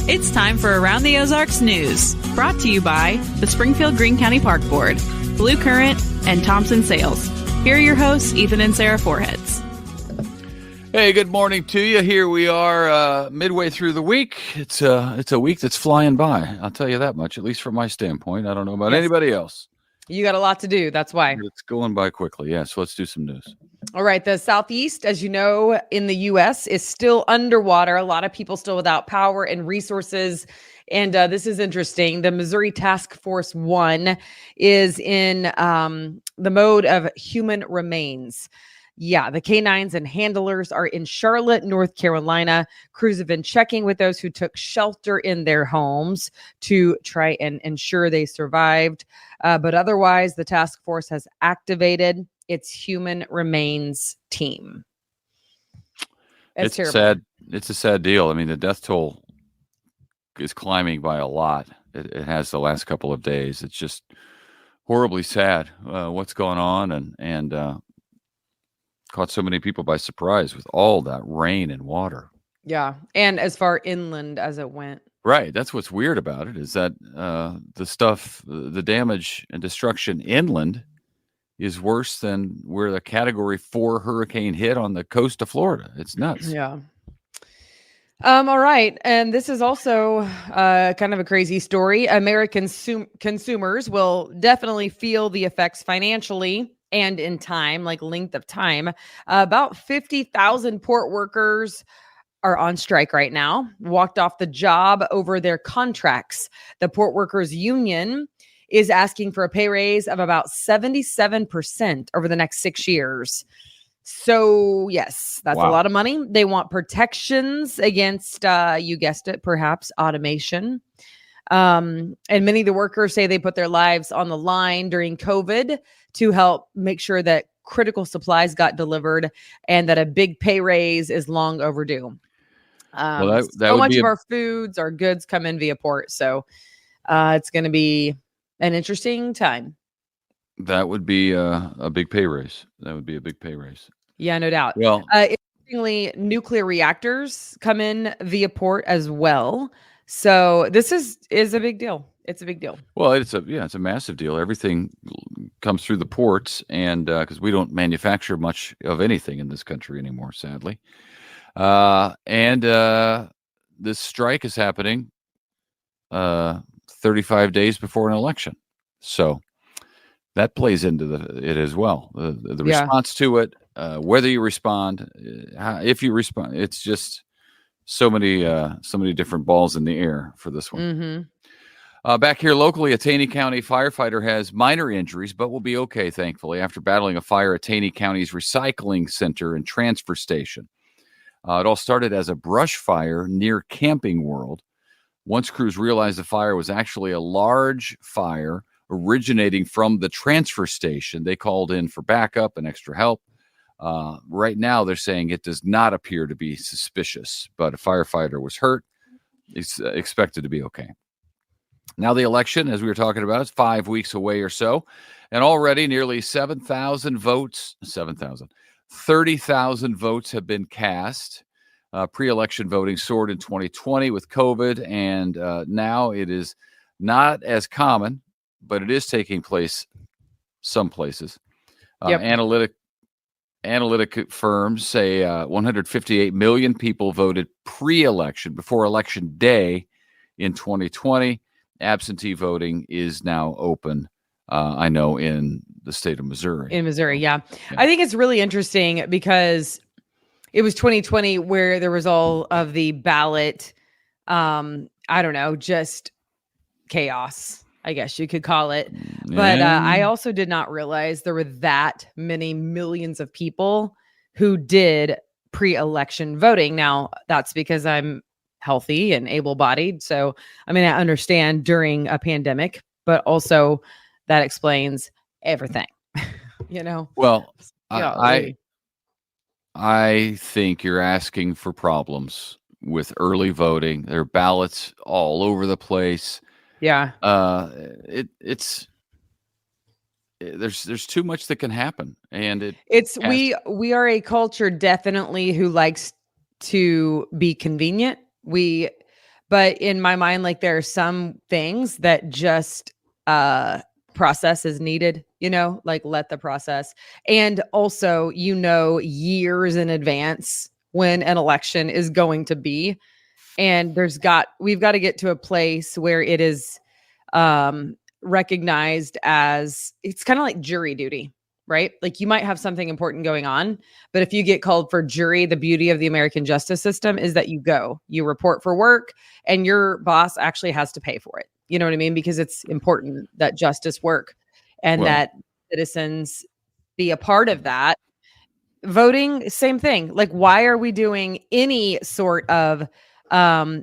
It's time for Around the Ozarks News, brought to you by the Springfield Greene County Park Board, Blue Current, and Thompson Sales. Here are your hosts, Ethan and Sarah Foreheads. Hey, good morning to you. Here we are midway through the week. It's a week that's flying by. I'll tell you that much, at least from my standpoint. I don't know about anybody else. You got a lot to do. That's why. It's going by quickly. Yeah, so let's do some news. All right. The Southeast, as you know, in the U.S. is still underwater. A lot of people still without power and resources. And this is interesting. The Missouri Task Force 1 is in the mode of human remains. Yeah, the canines and handlers are in Charlotte, North Carolina. Crews have been checking with those who took shelter in their homes to try and ensure they survived. But otherwise, the task force has activated its human remains team. It's sad. It's a sad deal. I mean, the death toll is climbing by a lot. It has the last couple of days. It's just horribly sad what's going on and caught so many people by surprise with all that rain and water. Yeah. And as far inland as it went. Right. That's what's weird about it is that the damage and destruction inland is worse than where the Category 4 hurricane hit on the coast of Florida. It's nuts. Yeah. All right. And this is also kind of a crazy story. American consumers will definitely feel the effects financially and in time, like length of time. About 50,000 port workers are on strike right now, walked off the job over their contracts. The Port Workers Union is asking for a pay raise of about 77% over the next 6 years. So, yes, that's a lot of money. They want protections against, you guessed it, perhaps automation. And many of the workers say they put their lives on the line during COVID to help make sure that critical supplies got delivered and that a big pay raise is long overdue. That so much of our foods, our goods come in via port. So it's going to be an interesting time. That would be a big pay raise. That would be a big pay raise. Yeah, no doubt. Well, interestingly, nuclear reactors come in via port as well. So this is a big deal. It's a big deal. Well, it's a massive deal. Everything comes through the ports, and because we don't manufacture much of anything in this country anymore, sadly. And this strike is happening 35 days before an election, so that plays into it as well. The response to it, whether you respond, if you respond, it's just so many different balls in the air for this one. Mm-hmm. Back here locally, a Taney County firefighter has minor injuries, but will be okay, thankfully, after battling a fire at Taney County's recycling center and transfer station. It all started as a brush fire near Camping World. Once crews realized the fire was actually a large fire originating from the transfer station, they called in for backup and extra help. Right now, they're saying it does not appear to be suspicious, but a firefighter was hurt. It's expected to be okay. Now, the election, as we were talking about, is 5 weeks away or so, and already nearly 30,000 votes have been cast. Pre-election voting soared in 2020 with COVID, and now it is not as common, but it is taking place some places. Analytic firms say 158 million people voted pre-election before election day in 2020. Absentee voting is now open, I know, in the state of Missouri. In Missouri, yeah. I think it's really interesting because it was 2020 where there was all of the ballot, just chaos, I guess you could call it. But I also did not realize there were that many millions of people who did pre-election voting. Now, that's because I'm healthy and able-bodied. So, I understand during a pandemic, but also that explains everything, Well, I think you're asking for problems with early voting. There are ballots all over the place. Yeah. There's too much that can happen, and we are a culture definitely who likes to be convenient. We But in my mind, like there are some things that just process is needed, like let the process. And also, years in advance when an election is going to be. And we've got to get to a place where it is recognized as, it's kind of like jury duty, right? Like you might have something important going on, but if you get called for jury, the beauty of the American justice system is that you report for work, and your boss actually has to pay for it. You know what I mean? Because it's important that justice work and that citizens be a part of that. Voting, same thing. Like, why are we doing any sort of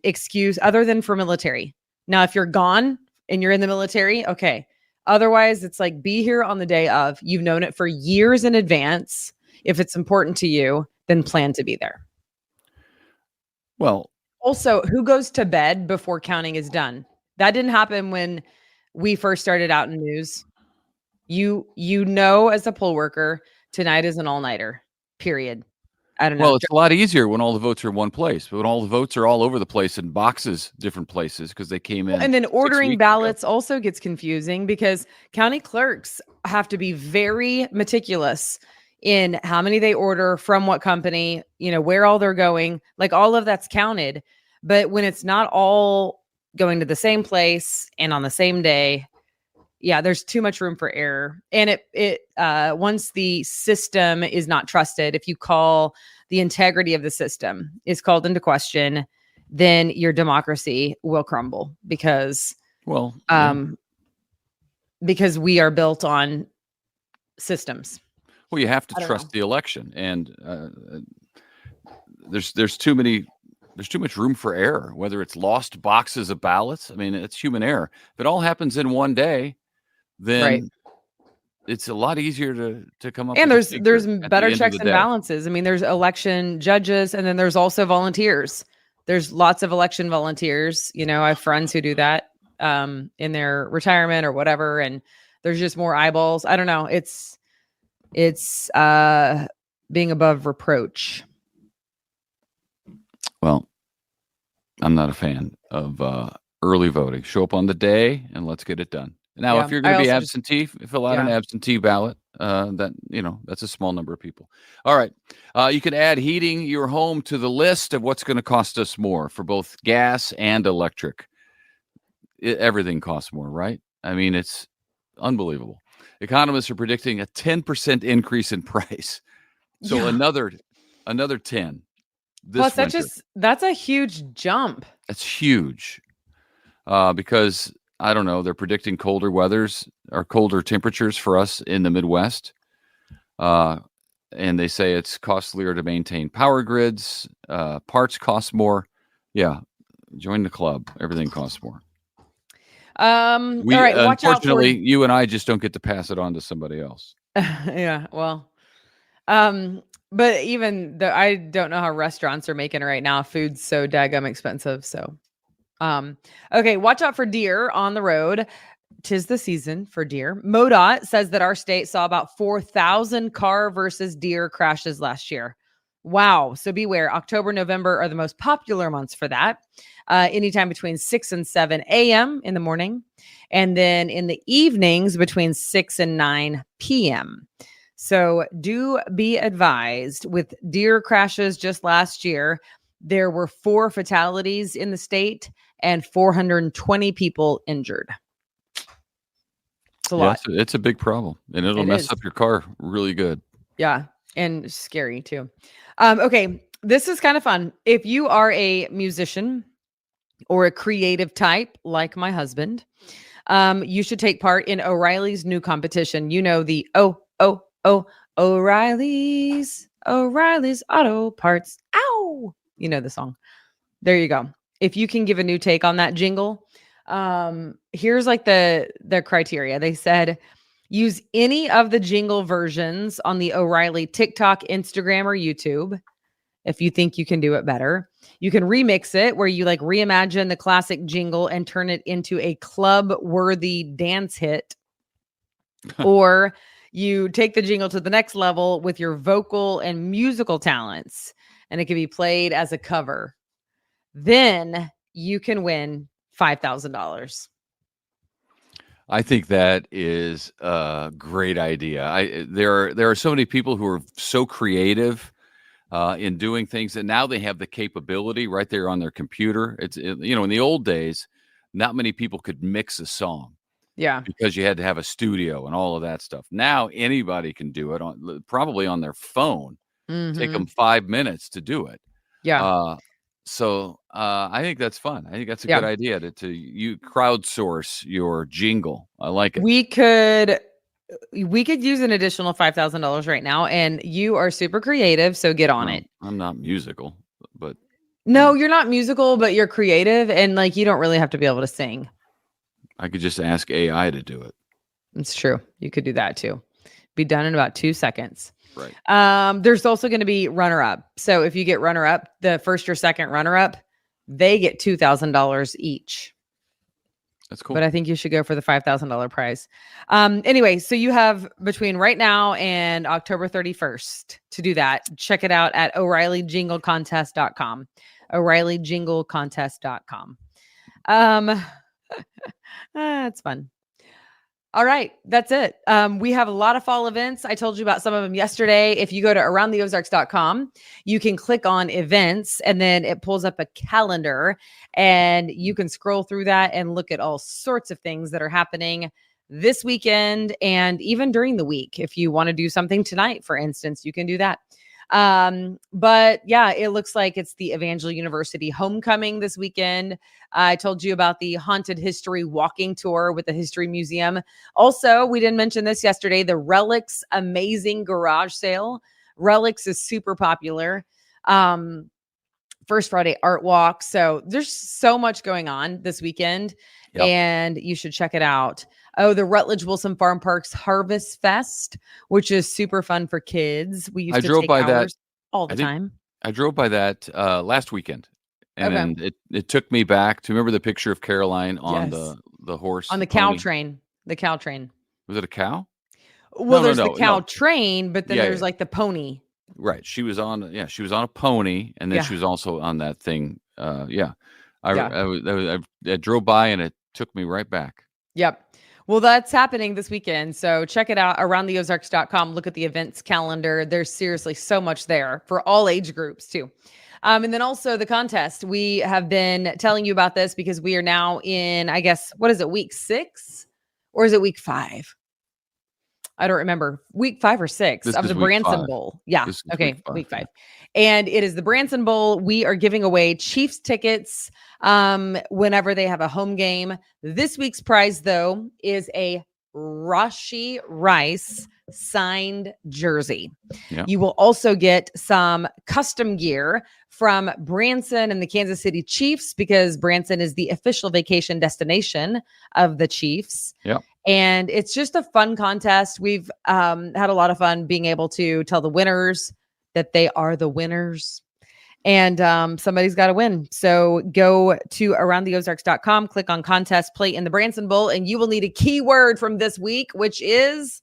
excuse other than for military? Now, if you're gone and you're in the military, okay. Otherwise, it's like, be here on the day of. You've known it for years in advance. If it's important to you, then plan to be there. Well, also, who goes to bed before counting is done? That didn't happen when we first started out in news. As a poll worker, tonight is an all-nighter, period. I don't know. Well, it's a lot easier when all the votes are in one place, but when all the votes are all over the place in boxes, different places, because they came in. And then ordering ballots also gets confusing because county clerks have to be very meticulous in how many they order, from what company, where all they're going, like all of that's counted. But when it's not all going to the same place and on the same day, yeah, there's too much room for error. And it once the system is not trusted, if you call the integrity of the system is called into question, then your democracy will crumble because we are built on systems. Well, you have to trust the election, and there's too much room for error, whether it's lost boxes of ballots. I mean, it's human error. If it all happens in one day, then it's a lot easier to come up and with. And there's better checks and balances. I mean, there's election judges, and then there's also volunteers. There's lots of election volunteers. I have friends who do that in their retirement or whatever, and there's just more eyeballs. I don't know. It's being above reproach. Well, I'm not a fan of early voting. Show up on the day and let's get it done. Now, if you're going to be absentee, fill out an absentee ballot. That's a small number of people. All right. You can add heating your home to the list of what's going to cost us more for both gas and electric. Everything costs more, right? I mean, it's unbelievable. Economists are predicting a 10% increase in price. So another 10. Plus, that's a huge jump. That's huge. Because I don't know, they're predicting colder temperatures for us in the Midwest. And they say it's costlier to maintain power grids. Parts cost more. Yeah. Join the club. Everything costs more. All right. Watch out for... Unfortunately, you and I just don't get to pass it on to somebody else. Yeah. Well, but even though I don't know how restaurants are making it right now, food's so daggum expensive. So, okay. Watch out for deer on the road. 'Tis the season for deer. MoDOT says that our state saw about 4,000 car versus deer crashes last year. Wow. So beware. October, November are the most popular months for that. Anytime between 6 and 7 a.m. in the morning. And then in the evenings between 6 and 9 p.m. So do be advised, with deer crashes just last year, there were 4 fatalities in the state and 420 people injured. It's a lot. It's a big problem, and it'll mess up your car really good. Yeah. And scary too. Okay. This is kind of fun. If you are a musician or a creative type like my husband, you should take part in O'Reilly's new competition. The O'Reilly's Auto Parts. Ow! You know the song. There you go. If you can give a new take on that jingle, here's like the criteria. They said, use any of the jingle versions on the O'Reilly TikTok, Instagram, or YouTube. If you think you can do it better, you can remix it where you reimagine the classic jingle and turn it into a club-worthy dance hit. Or you take the jingle to the next level with your vocal and musical talents, and it can be played as a cover. Then you can win $5,000. I think that is a great idea. There are so many people who are so creative in doing things, and now they have the capability right there on their computer. In the old days, not many people could mix a song. Yeah. Because you had to have a studio and all of that stuff. Now anybody can do it probably on their phone. Take them 5 minutes to do it. Yeah. So I think that's fun. I think that's a good idea to you crowdsource your jingle. I like it. We could use an additional $5,000 right now, and you are super creative, so get on it. I'm not musical, but no, you're not musical, but you're creative, and like you don't really have to be able to sing. I could just ask AI to do it. It's true. You could do that too. Be done in about 2 seconds. Right. There's also going to be runner-up. So if you get runner-up, the first or second runner-up, they get $2,000 each. That's cool. But I think you should go for the $5,000 prize. Anyway, so you have between right now and October 31st to do that. Check it out at O'ReillyJingleContest.com. O'ReillyJingleContest.com. It's fun. All right. That's it. We have a lot of fall events. I told you about some of them yesterday. If you go to AroundTheOzarks.com, you can click on events and then it pulls up a calendar and you can scroll through that and look at all sorts of things that are happening this weekend and even during the week. If you want to do something tonight, for instance, you can do that. But yeah, it looks like it's the Evangel University homecoming this weekend. I told you about the haunted history walking tour with the History Museum. Also, we didn't mention this yesterday, the Relics amazing garage sale. Relics is super popular. First Friday art walk. So there's so much going on this weekend and you should check it out. Oh, the Rutledge Wilson Farm Park's Harvest Fest, which is super fun for kids. We used to drove take by hours that all the time. I drove by that last weekend, and it took me back to remember the picture of Caroline on the horse on the cow train. The cow train. Was it a cow? Well, there's the cow train, but then there's like the pony. Right. She was on a pony, and then she was also on that thing. I drove by, and it took me right back. Yep. Well, that's happening this weekend. So check it out, AroundTheOzarks.com. Look at the events calendar. There's seriously so much there for all age groups too. And then also the contest. We have been telling you about this because we are now in, I guess, what is it, week 6? Or is it week 5? I don't remember. Week 5 or 6 of the Branson Bowl. Yeah. Okay. Week 5. And it is the Branson Bowl. We are giving away Chiefs tickets whenever they have a home game. This week's prize, though, is a Rashee Rice signed jersey. Yeah. You will also get some custom gear from Branson and the Kansas City Chiefs because Branson is the official vacation destination of the Chiefs. Yeah. And it's just a fun contest. We've had a lot of fun being able to tell the winners that they are the winners. And somebody's got to win. So go to AroundTheOzarks.com, click on contest, play in the Branson Bowl, and you will need a keyword from this week, which is...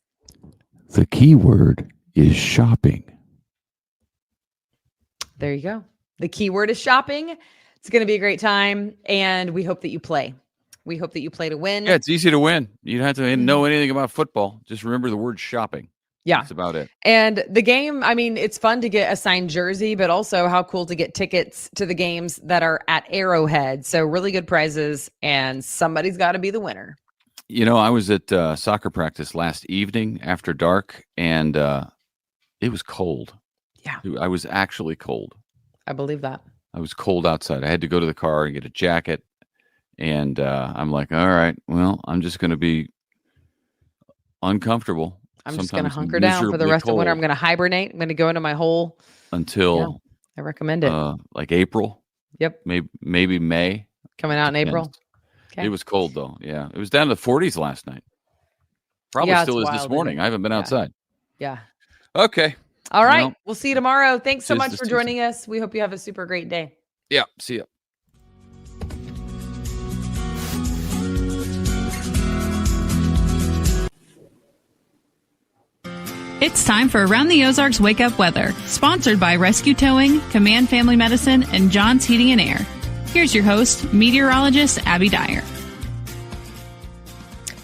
The keyword is shopping. There you go. The keyword is shopping. It's going to be a great time, and we hope that you play. We hope that you play to win. Yeah, it's easy to win. You don't have to know anything about football. Just remember the word shopping. Yeah. That's about it. And the game, I mean, it's fun to get a signed jersey, but also how cool to get tickets to the games that are at Arrowhead. So really good prizes, and somebody's got to be the winner. You know, I was at soccer practice last evening after dark, and it was cold. Yeah. I was actually cold. I believe that. I was cold outside. I had to go to the car and get a jacket. And I'm like, all right, well, I'm just going to be uncomfortable. I'm just going to hunker down for the rest of winter. I'm going to hibernate. I'm going to go into my hole. Until I recommend it. Like April. Yep. Maybe May. Coming out in April. Okay. It was cold, though. Yeah. It was down to the 40s last night. Probably still is this morning. I haven't been outside. Yeah. Okay. All right. Well, we'll see you tomorrow. Thanks so much for joining us. We hope you have a super great day. Yeah. See ya. It's time for Around the Ozarks Wake Up Weather, sponsored by Rescue Towing, Command Family Medicine, and John's Heating and Air. Here's your host, meteorologist Abby Dyer.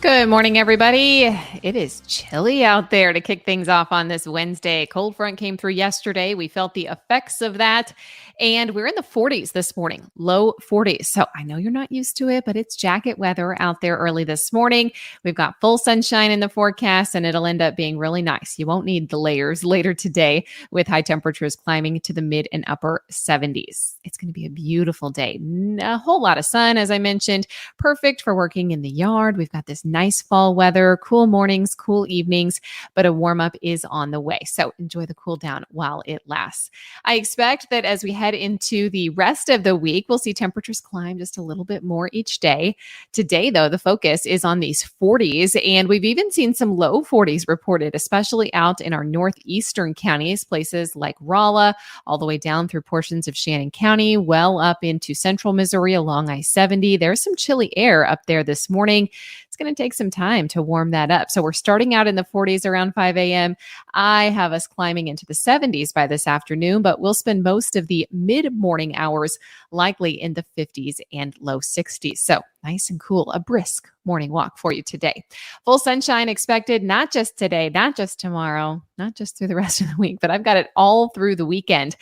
Good morning, everybody. It is chilly out there to kick things off on this Wednesday. Cold front came through yesterday. We felt the effects of that, and we're in the 40s this morning, low 40s. So I know you're not used to it, but it's jacket weather out there early this morning. We've got full sunshine in the forecast, and it'll end up being really nice. You won't need the layers later today with high temperatures climbing to the mid and upper 70s. It's going to be a beautiful day. A whole lot of sun, as I mentioned, perfect for working in the yard. We've got this nice fall weather, cool mornings, cool evenings, but a warm up is on the way. So enjoy the cool down while it lasts. I expect that as we head into the rest of the week, we'll see temperatures climb just a little bit more each day. Today, though, the focus is on these 40s, and we've even seen some low 40s reported, especially out in our northeastern counties, places like Rolla, all the way down through portions of Shannon County, well up into central Missouri along I-70. There's some chilly air up there this morning. It's going to take some time to warm that up. So we're starting out in the 40s around 5 a.m. I have us climbing into the 70s by this afternoon, but we'll spend most of the mid-morning hours likely in the 50s and low 60s. So nice and cool, a brisk morning walk for you today. Full sunshine expected, not just today, not just tomorrow, not just through the rest of the week, but I've got it all through the weekend.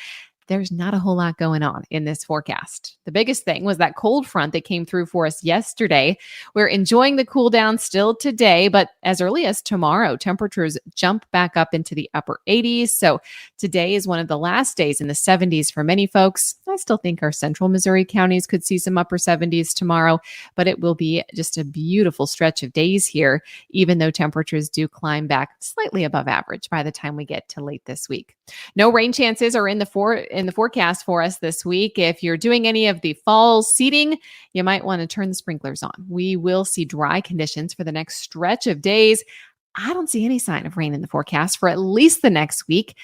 There's not a whole lot going on in this forecast. The biggest thing was that cold front that came through for us yesterday. We're enjoying the cool down still today, but as early as tomorrow, temperatures jump back up into the upper 80s. So today is one of the last days in the 70s for many folks. I still think our central Missouri counties could see some upper 70s tomorrow, but it will be just a beautiful stretch of days here, even though temperatures do climb back slightly above average by the time we get to late this week. No rain chances are in the forecast for us this week. If you're doing any of the fall seeding, you might want to turn the sprinklers on. We will see dry conditions for the next stretch of days. I don't see any sign of rain in the forecast for at least the next week.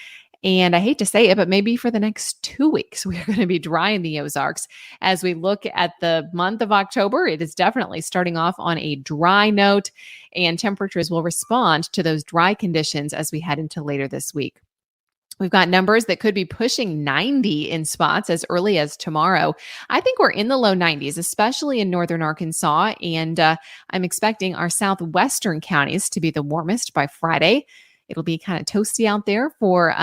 And I hate to say it, but maybe for the next 2 weeks, we are going to be dry in the Ozarks. As we look at the month of October, it is definitely starting off on a dry note, and temperatures will respond to those dry conditions as we head into later this week. We've got numbers that could be pushing 90 in spots as early as tomorrow. I think we're in the low 90s, especially in northern Arkansas, and I'm expecting our southwestern counties to be the warmest by Friday. It'll be kind of toasty out there for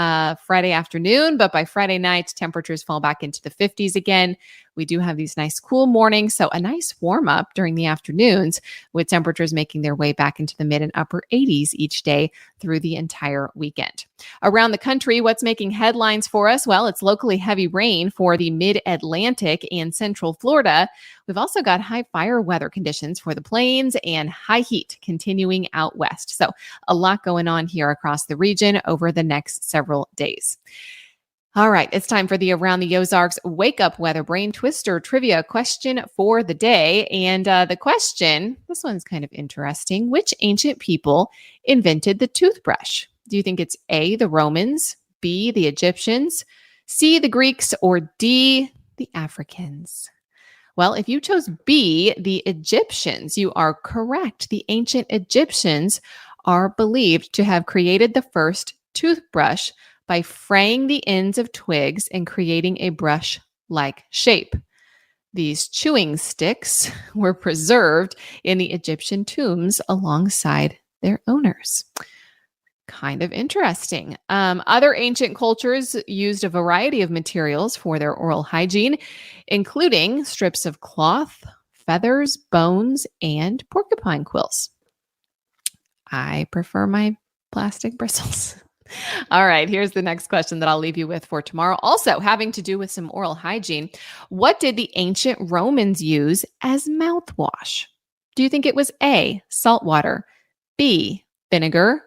Friday afternoon, but by Friday night, temperatures fall back into the 50s again. We do have these nice cool mornings, so a nice warm up during the afternoons with temperatures making their way back into the mid and upper 80s each day through the entire weekend. Around the country, what's making headlines for us? Well, it's locally heavy rain for the mid-Atlantic and central Florida. We've also got high fire weather conditions for the plains and high heat continuing out west. So a lot going on here across the region over the next several days. All right, it's time for the Around the Ozarks Wake Up Weather Brain Twister Trivia question for the day. And the question, this one's kind of interesting. Which ancient people invented the toothbrush? Do you think it's A, the Romans, B, the Egyptians, C, the Greeks, or D, the Africans? Well, if you chose B, the Egyptians, you are correct. The ancient Egyptians are believed to have created the first toothbrush by fraying the ends of twigs and creating a brush-like shape. These chewing sticks were preserved in the Egyptian tombs alongside their owners. Kind of interesting. Other ancient cultures used a variety of materials for their oral hygiene, including strips of cloth, feathers, bones, and porcupine quills. I prefer my plastic bristles. All right, here's the next question that I'll leave you with for tomorrow. Also having to do with some oral hygiene. What did the ancient Romans use as mouthwash? Do you think it was A, salt water, B, vinegar,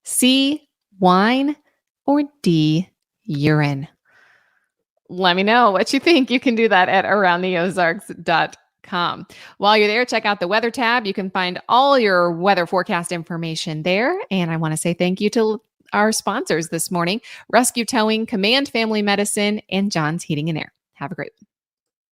C, wine, or D, urine? Let me know what you think. You can do that at aroundtheozarks.com. While you're there, check out the weather tab. You can find all your weather forecast information there. And I want to say thank you to our sponsors this morning, Rescue Towing, Command Family Medicine, and John's Heating and Air. Have a great one.